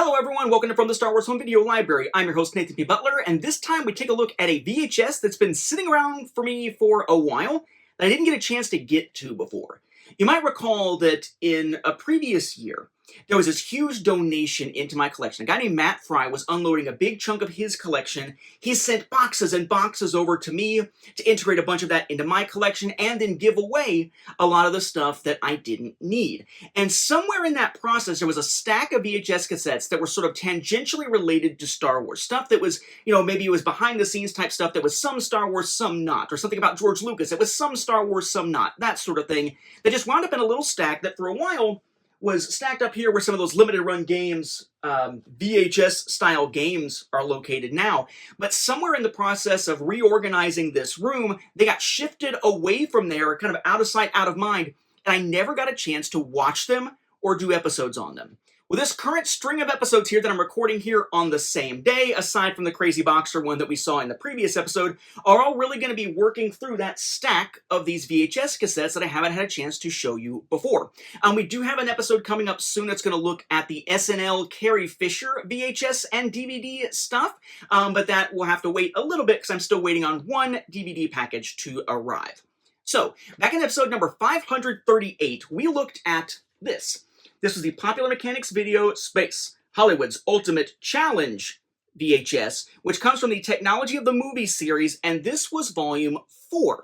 Hello everyone, welcome to From the Star Wars Home Video Library. I'm your host Nathan P. Butler, and this time we take a look at a VHS that's been sitting around for me for a while that I didn't get a chance to get to before. You might recall that in a previous year, there was this huge donation into my collection. A guy named Matt Fry was unloading a big chunk of his collection. He sent boxes and boxes over to me to integrate a bunch of that into my collection and then give away a lot of the stuff that I didn't need. And somewhere in that process, there was a stack of VHS cassettes that were sort of tangentially related to Star Wars. Stuff that was, maybe it was behind the scenes type stuff that was some Star Wars, some not. Or something about George Lucas. It was some Star Wars, some not. That sort of thing. That just wound up in a little stack that for a while was stacked up here where some of those limited run games, VHS style games are located now. But somewhere in the process of reorganizing this room, they got shifted away from there, kind of out of sight, out of mind, and I never got a chance to watch them or do episodes on them. Well, this current string of episodes here that I'm recording here on the same day, aside from the Crazy Boxer one that we saw in the previous episode, are all really going to be working through that stack of these VHS cassettes that I haven't had a chance to show you before. We do have an episode coming up soon that's going to look at the SNL Carrie Fisher VHS and DVD stuff, but that will have to wait a little bit because I'm still waiting on one DVD package to arrive. So, back in episode number 538, we looked at this. This was the Popular Mechanics Video Space, Hollywood's Ultimate Challenge VHS, which comes from the Technology of the Movies series, and this was volume 4.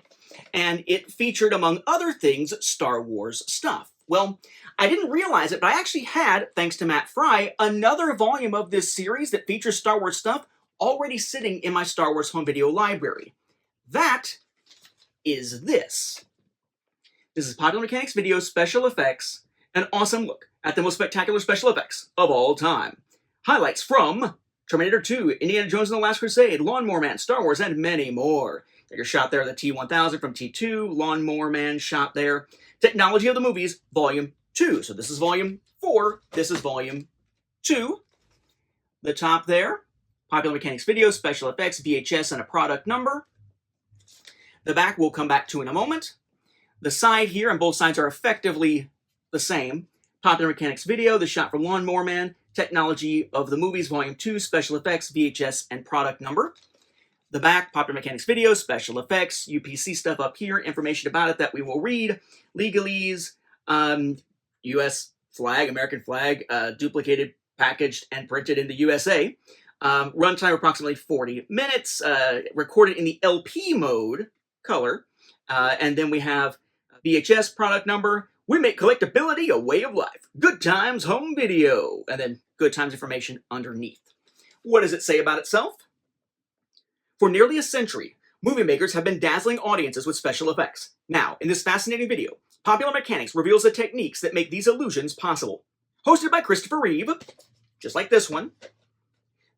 And it featured, among other things, Star Wars stuff. Well, I didn't realize it, but I actually had, thanks to Matt Fry, another volume of this series that features Star Wars stuff already sitting in my Star Wars home video library. That is this. This is Popular Mechanics Video Special Effects, an awesome look at the most spectacular special effects of all time. Highlights from Terminator 2, Indiana Jones and the Last Crusade, Lawnmower Man, Star Wars, and many more. Got your shot there of the T-1000 from T2, Lawnmower Man shot there. Technology of the Movies, Volume 2. So this is Volume 4, this is Volume 2. The top there, Popular Mechanics Video, Special Effects, VHS, and a product number. The back we'll come back to in a moment. The side here, and both sides are effectively the same. Popular Mechanics Video, the shot from Lawnmower Man, Technology of the Movies, Volume 2, Special Effects, VHS, and product number. The back, Popular Mechanics Video, Special Effects, UPC stuff up here, information about it that we will read, legalese, U.S. flag, American flag, duplicated, packaged, and printed in the USA. Runtime approximately 40 minutes, recorded in the LP mode, color, and then we have VHS product number. We make collectability a way of life. Good Times Home Video. And then Good Times information underneath. What does it say about itself? For nearly a century, movie makers have been dazzling audiences with special effects. Now, in this fascinating video, Popular Mechanics reveals the techniques that make these illusions possible. Hosted by Christopher Reeve, just like this one,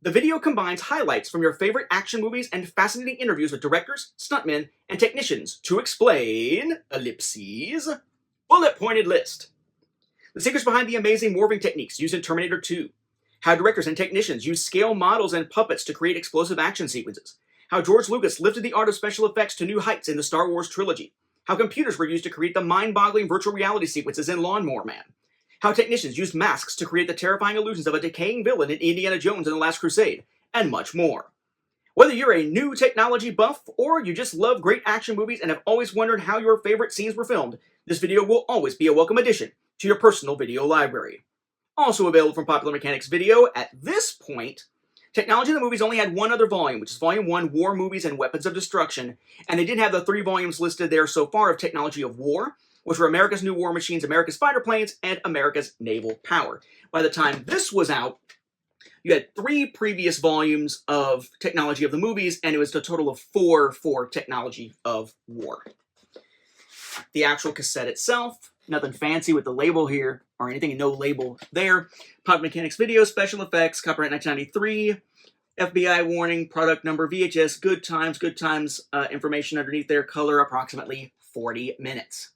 the video combines highlights from your favorite action movies and fascinating interviews with directors, stuntmen, and technicians to explain, ellipses, bullet-pointed list. The secrets behind the amazing morphing techniques used in Terminator 2. How directors and technicians used scale models and puppets to create explosive action sequences. How George Lucas lifted the art of special effects to new heights in the Star Wars trilogy. How computers were used to create the mind-boggling virtual reality sequences in Lawnmower Man. How technicians used masks to create the terrifying illusions of a decaying villain in Indiana Jones and the Last Crusade. And much more. Whether you're a new technology buff or you just love great action movies and have always wondered how your favorite scenes were filmed, this video will always be a welcome addition to your personal video library. Also available from Popular Mechanics Video, at this point, Technology of the Movies only had one other volume, which is Volume 1, War Movies and Weapons of Destruction, and they did have the 3 volumes listed there so far of Technology of War, which were America's New War Machines, America's Fighter Planes, and America's Naval Power. By the time this was out, you had 3 previous volumes of Technology of the Movies, and it was a total of 4 for Technology of War. The actual cassette itself, nothing fancy with the label here, or anything, no label there. Popular Mechanics Video, Special Effects, copyright 1993, FBI warning, product number, VHS, Good Times, information underneath there, color approximately 40 minutes.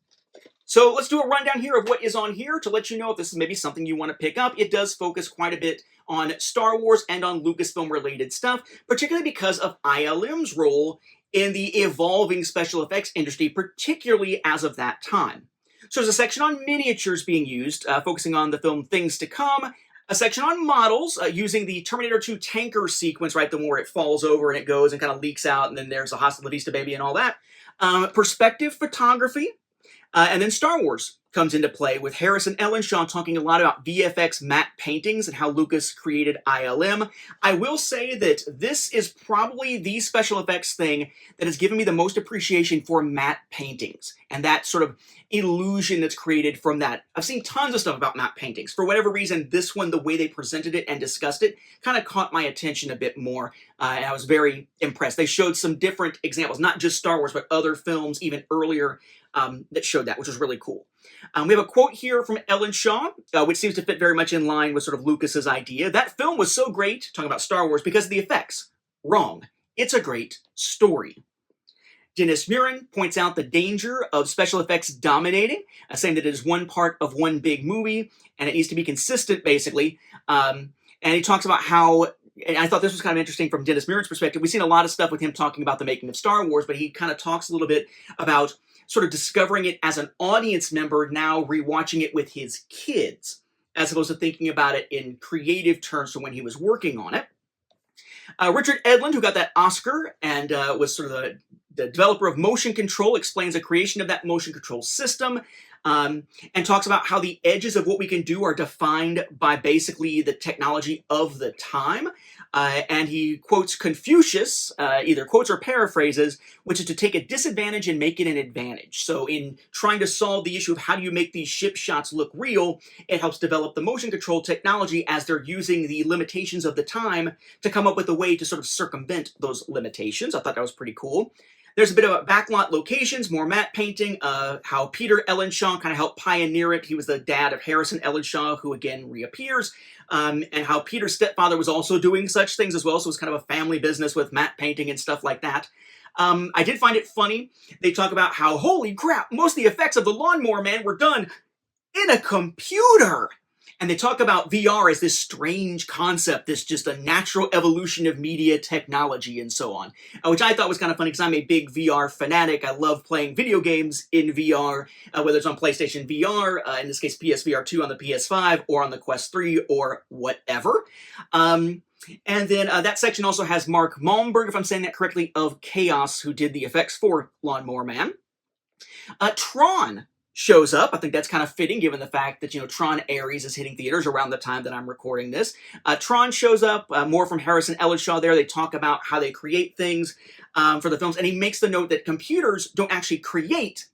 So let's do a rundown here of what is on here to let you know if this is maybe something you want to pick up. It does focus quite a bit on Star Wars and on Lucasfilm-related stuff, particularly because of ILM's role in the evolving special effects industry, particularly as of that time. So there's a section on miniatures being used, focusing on the film Things to Come, A section on models, using the Terminator 2 tanker sequence, right, the one where it falls over and it goes and kind of leaks out, and then there's a Hasta La Vista Baby and all that. Perspective photography, and then Star Wars comes into play with Harrison Ellenshaw talking a lot about VFX matte paintings and how Lucas created ILM. I will say that this is probably the special effects thing that has given me the most appreciation for matte paintings and that sort of illusion that's created from that. I've seen tons of stuff about matte paintings. For whatever reason, this one, the way they presented it and discussed it, kind of caught my attention a bit more, and I was very impressed. They showed some different examples, not just Star Wars, but other films even earlier that showed that, which was really cool. We have a quote here from Ellenshaw, which seems to fit very much in line with sort of Lucas's idea. That film was so great, talking about Star Wars, because of the effects. Wrong. It's a great story. Dennis Muren points out the danger of special effects dominating, saying that it is one part of one big movie, and it needs to be consistent, basically. And he talks about how, and I thought this was kind of interesting from Dennis Muren's perspective. We've seen a lot of stuff with him talking about the making of Star Wars, but he kind of talks a little bit about sort of discovering it as an audience member, now rewatching it with his kids, as opposed to thinking about it in creative terms from when he was working on it. Richard Edlund, who got that Oscar and was sort of the developer of motion control, explains the creation of that motion control system, and talks about how the edges of what we can do are defined by basically the technology of the time. And he quotes Confucius, either quotes or paraphrases, which is to take a disadvantage and make it an advantage. So in trying to solve the issue of how do you make these ship shots look real, it helps develop the motion control technology as they're using the limitations of the time to come up with a way to sort of circumvent those limitations. I thought that was pretty cool. There's a bit about backlot locations, more matte painting, how Peter Ellenshaw kind of helped pioneer it. He was the dad of Harrison Ellenshaw, who again reappears, and how Peter's stepfather was also doing such things as well, so it was kind of a family business with matte painting and stuff like that. I did find it funny. They talk about how, holy crap, most of the effects of the Lawnmower Man were done in a computer. And they talk about VR as this strange concept, this just a natural evolution of media technology and so on, which I thought was kind of funny because I'm a big VR fanatic. I love playing video games in VR, whether it's on PlayStation VR, in this case PSVR 2 on the PS5, or on the Quest 3, or whatever. And then that section also has Mark Malmberg, if I'm saying that correctly, of Chaos, who did the effects for Lawnmower Man. Tron shows up. I think that's kind of fitting given the fact that, Tron Ares is hitting theaters around the time that I'm recording this. Tron shows up, more from Harrison Ellenshaw there. They talk about how they create things for the films, and he makes the note that computers don't actually create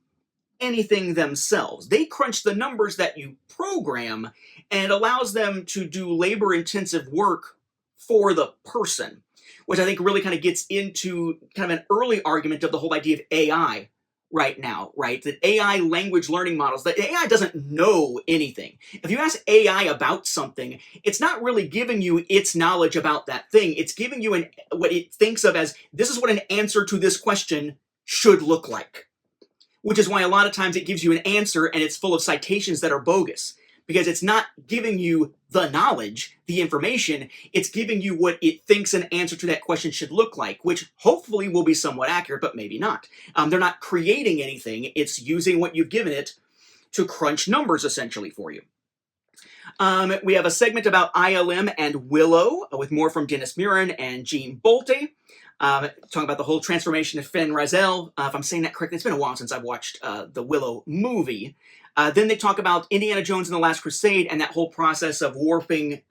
anything themselves. They crunch the numbers that you program, and it allows them to do labor-intensive work for the person, which I think really kind of gets into kind of an early argument of the whole idea of AI right now, right? That AI language learning models, that AI doesn't know anything. If you ask AI about something, it's not really giving you its knowledge about that thing. It's giving you what it thinks of as, this is what an answer to this question should look like. Which is why a lot of times it gives you an answer and it's full of citations that are bogus. Because it's not giving you the knowledge, the information, it's giving you what it thinks an answer to that question should look like, which hopefully will be somewhat accurate, but maybe not. They're not creating anything, it's using what you've given it to crunch numbers, essentially, for you. We have a segment about ILM and Willow, with more from Dennis Muren and Gene Bolte. Talking about the whole transformation of Fenn Raziel. If I'm saying that correctly, it's been a while since I've watched the Willow movie. Then they talk about Indiana Jones and the Last Crusade and that whole process of warping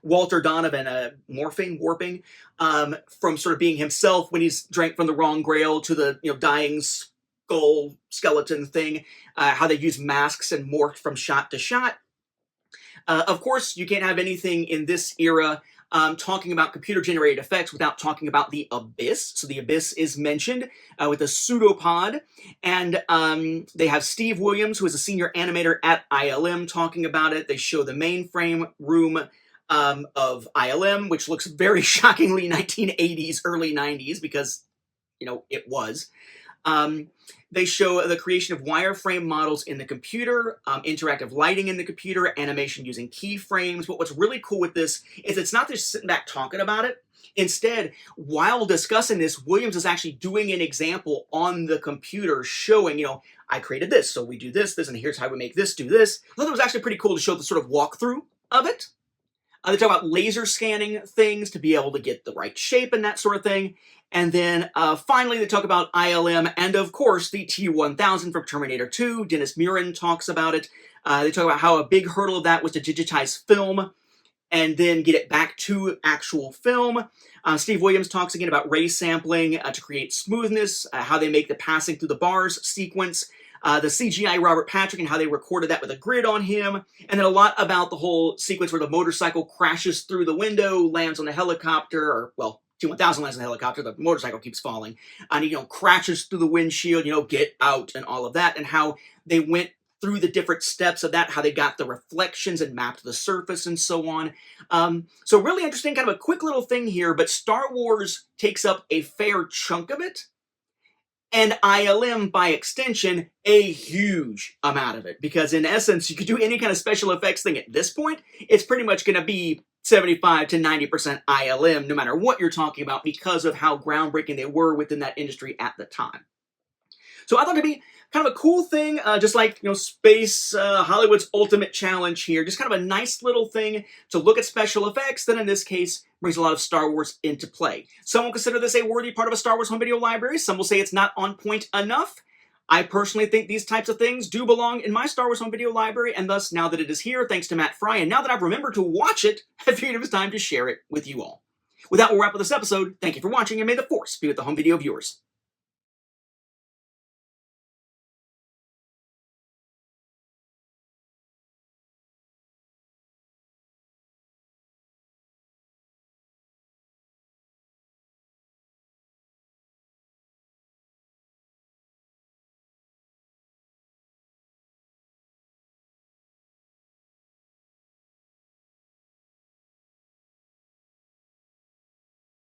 Walter Donovan, warping from sort of being himself when he's drank from the wrong grail to the dying skeleton thing, how they use masks and morphed from shot to shot. Of course, you can't have anything in this era talking about computer-generated effects without talking about the Abyss. So the Abyss is mentioned with a pseudopod, and they have Steve Williams, who is a senior animator at ILM, talking about it. They show the mainframe room of ILM, which looks very shockingly 1980s, early 90s, because, it was. They show the creation of wireframe models in the computer, interactive lighting in the computer, animation using keyframes. But what's really cool with this is it's not just sitting back talking about it. Instead, while discussing this, Williams is actually doing an example on the computer showing, I created this, so we do this, and here's how we make this do this. I thought it was actually pretty cool to show the sort of walkthrough of it. They talk about laser scanning things to be able to get the right shape and that sort of thing. And then finally, they talk about ILM and, of course, the T-1000 from Terminator 2. Dennis Muren talks about it. They talk about how a big hurdle of that was to digitize film and then get it back to actual film. Steve Williams talks again about ray sampling to create smoothness, how they make the passing through the bars sequence, the CGI Robert Patrick and how they recorded that with a grid on him, and then a lot about the whole sequence where the motorcycle crashes through the window, lands on the helicopter, or, well, T-1000 lands on the helicopter, the motorcycle keeps falling, and he, crashes through the windshield, get out, and all of that, and how they went through the different steps of that, how they got the reflections and mapped the surface and so on. So really interesting, kind of a quick little thing here, but Star Wars takes up a fair chunk of it, and ILM, by extension, a huge amount of it. Because in essence, you could do any kind of special effects thing at this point, it's pretty much going to be 75 to 90% ILM, no matter what you're talking about, because of how groundbreaking they were within that industry at the time. So I thought it'd be kind of a cool thing, just like, space, Hollywood's ultimate challenge here. Just kind of a nice little thing to look at special effects that, in this case, brings a lot of Star Wars into play. Some will consider this a worthy part of a Star Wars home video library. Some will say it's not on point enough. I personally think these types of things do belong in my Star Wars home video library, and thus, now that it is here, thanks to Matt Fry, and now that I've remembered to watch it, I figured it was time to share it with you all. With that, we'll wrap up this episode. Thank you for watching, and may the Force be with the home video viewers.